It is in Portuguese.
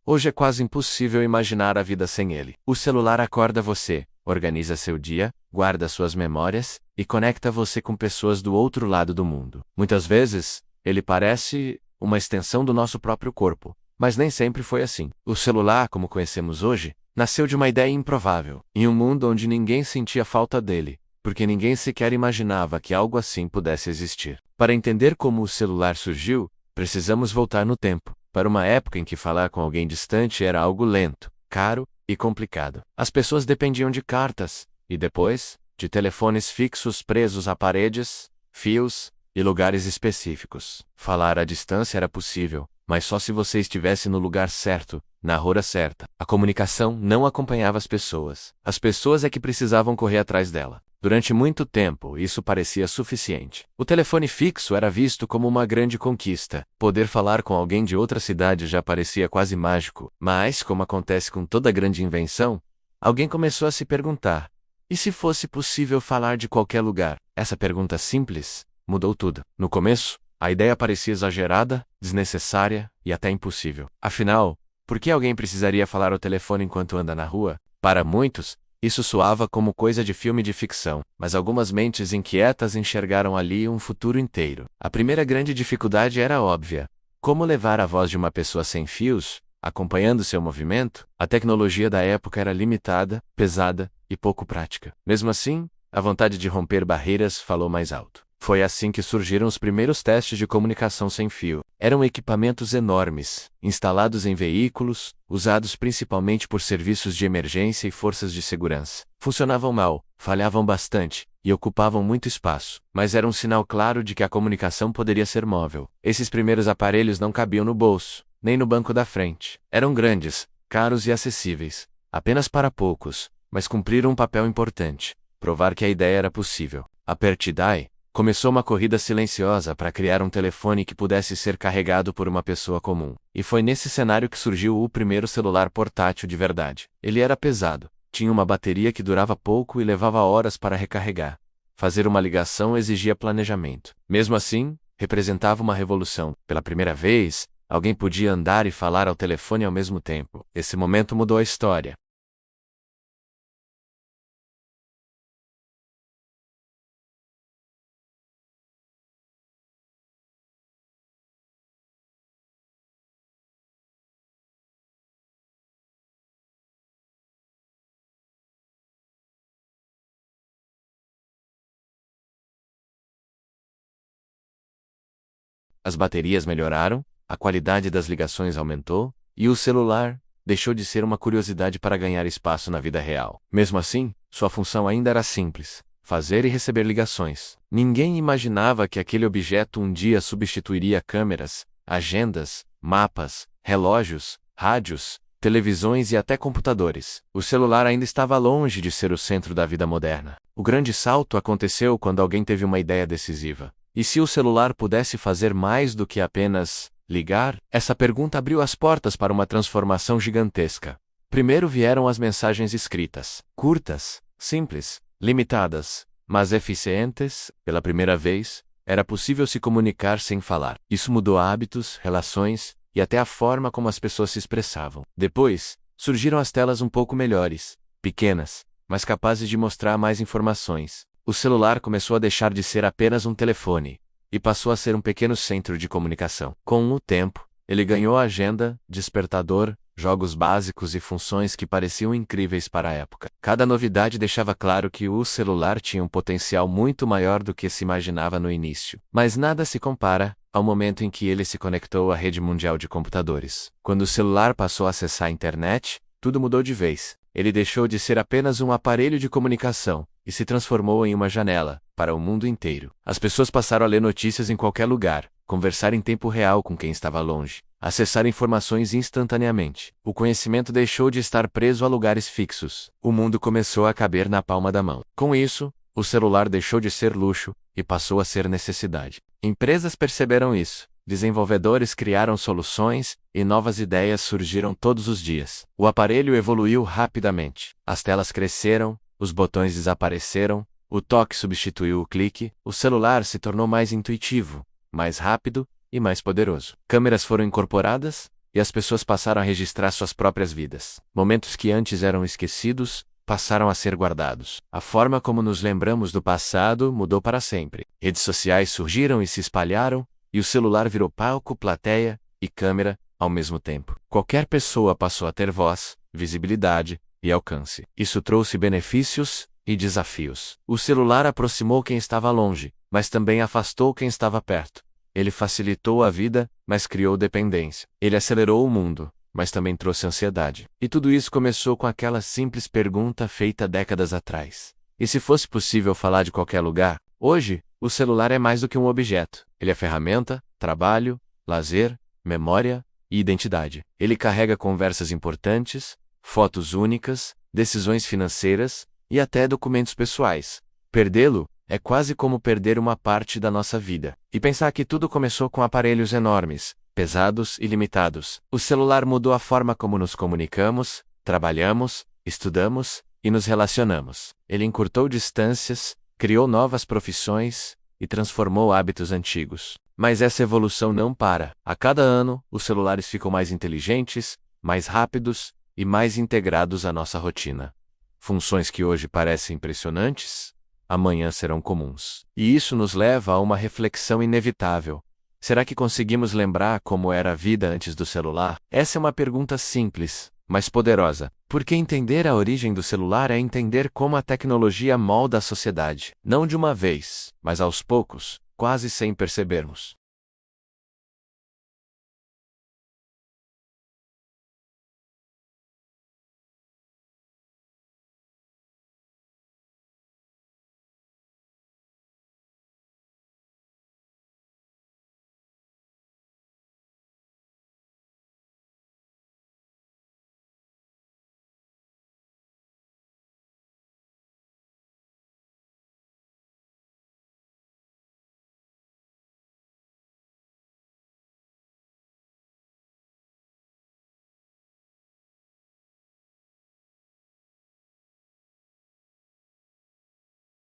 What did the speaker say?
Hoje é quase impossível imaginar a vida sem ele. O celular acorda você, organiza seu dia, guarda suas memórias e conecta você com pessoas do outro lado do mundo. Muitas vezes, ele parece uma extensão do nosso próprio corpo, mas nem sempre foi assim. O celular, como conhecemos hoje, nasceu de uma ideia improvável, em um mundo onde ninguém sentia falta dele, porque ninguém sequer imaginava que algo assim pudesse existir. Para entender como o celular surgiu, precisamos voltar no tempo, para uma época em que falar com alguém distante era algo lento, caro e complicado. As pessoas dependiam de cartas, e depois, de telefones fixos presos a paredes, fios e lugares específicos. Falar à distância era possível, mas só se você estivesse no lugar certo, na hora certa. A comunicação não acompanhava as pessoas é que precisavam correr atrás dela. Durante muito tempo, isso parecia suficiente. O telefone fixo era visto como uma grande conquista. Poder falar com alguém de outra cidade já parecia quase mágico. Mas, como acontece com toda grande invenção, alguém começou a se perguntar: e se fosse possível falar de qualquer lugar? Essa pergunta simples mudou tudo. No começo, a ideia parecia exagerada, desnecessária e até impossível. Afinal, por que alguém precisaria falar ao telefone enquanto anda na rua? Para muitos, isso soava como coisa de filme de ficção, mas algumas mentes inquietas enxergaram ali um futuro inteiro. A primeira grande dificuldade era óbvia: como levar a voz de uma pessoa sem fios, acompanhando seu movimento? A tecnologia da época era limitada, pesada e pouco prática. Mesmo assim, a vontade de romper barreiras falou mais alto. Foi assim que surgiram os primeiros testes de comunicação sem fio. Eram equipamentos enormes, instalados em veículos, usados principalmente por serviços de emergência e forças de segurança. Funcionavam mal, falhavam bastante e ocupavam muito espaço, mas era um sinal claro de que a comunicação poderia ser móvel. Esses primeiros aparelhos não cabiam no bolso, nem no banco da frente. Eram grandes, caros e acessíveis, apenas para poucos, mas cumpriram um papel importante: provar que a ideia era possível. A partir daí, começou uma corrida silenciosa para criar um telefone que pudesse ser carregado por uma pessoa comum. E foi nesse cenário que surgiu o primeiro celular portátil de verdade. Ele era pesado, tinha uma bateria que durava pouco e levava horas para recarregar. Fazer uma ligação exigia planejamento. Mesmo assim, representava uma revolução. Pela primeira vez, alguém podia andar e falar ao telefone ao mesmo tempo. Esse momento mudou a história. As baterias melhoraram, a qualidade das ligações aumentou, e o celular deixou de ser uma curiosidade para ganhar espaço na vida real. Mesmo assim, sua função ainda era simples: fazer e receber ligações. Ninguém imaginava que aquele objeto um dia substituiria câmeras, agendas, mapas, relógios, rádios, televisões e até computadores. O celular ainda estava longe de ser o centro da vida moderna. O grande salto aconteceu quando alguém teve uma ideia decisiva. E se o celular pudesse fazer mais do que apenas ligar? Essa pergunta abriu as portas para uma transformação gigantesca. Primeiro vieram as mensagens escritas. Curtas, simples, limitadas, mas eficientes. Pela primeira vez, era possível se comunicar sem falar. Isso mudou hábitos, relações e até a forma como as pessoas se expressavam. Depois, surgiram as telas um pouco melhores, pequenas, mas capazes de mostrar mais informações. O celular começou a deixar de ser apenas um telefone e passou a ser um pequeno centro de comunicação. Com o tempo, ele ganhou agenda, despertador, jogos básicos e funções que pareciam incríveis para a época. Cada novidade deixava claro que o celular tinha um potencial muito maior do que se imaginava no início. Mas nada se compara ao momento em que ele se conectou à rede mundial de computadores. Quando o celular passou a acessar a internet, tudo mudou de vez. Ele deixou de ser apenas um aparelho de comunicação e se transformou em uma janela para o mundo inteiro. As pessoas passaram a ler notícias em qualquer lugar, conversar em tempo real com quem estava longe, acessar informações instantaneamente. O conhecimento deixou de estar preso a lugares fixos. O mundo começou a caber na palma da mão. Com isso, o celular deixou de ser luxo e passou a ser necessidade. Empresas perceberam isso. Desenvolvedores criaram soluções e novas ideias surgiram todos os dias. O aparelho evoluiu rapidamente. As telas cresceram, os botões desapareceram, o toque substituiu o clique, o celular se tornou mais intuitivo, mais rápido e mais poderoso. Câmeras foram incorporadas, e as pessoas passaram a registrar suas próprias vidas. Momentos que antes eram esquecidos, passaram a ser guardados. A forma como nos lembramos do passado mudou para sempre. Redes sociais surgiram e se espalharam, e o celular virou palco, plateia e câmera ao mesmo tempo. Qualquer pessoa passou a ter voz, visibilidade e alcance. Isso trouxe benefícios e desafios. O celular aproximou quem estava longe, mas também afastou quem estava perto. Ele facilitou a vida, mas criou dependência. Ele acelerou o mundo, mas também trouxe ansiedade. E tudo isso começou com aquela simples pergunta feita décadas atrás: e se fosse possível falar de qualquer lugar? Hoje, o celular é mais do que um objeto. Ele é ferramenta, trabalho, lazer, memória e identidade. Ele carrega conversas importantes, fotos únicas, decisões financeiras e até documentos pessoais. Perdê-lo é quase como perder uma parte da nossa vida. E pensar que tudo começou com aparelhos enormes, pesados e limitados. O celular mudou a forma como nos comunicamos, trabalhamos, estudamos e nos relacionamos. Ele encurtou distâncias, criou novas profissões e transformou hábitos antigos. Mas essa evolução não para. A cada ano, os celulares ficam mais inteligentes, mais rápidos e mais integrados à nossa rotina. Funções que hoje parecem impressionantes, amanhã serão comuns. E isso nos leva a uma reflexão inevitável. Será que conseguimos lembrar como era a vida antes do celular? Essa é uma pergunta simples, mas poderosa. Porque entender a origem do celular é entender como a tecnologia molda a sociedade. Não de uma vez, mas aos poucos, quase sem percebermos.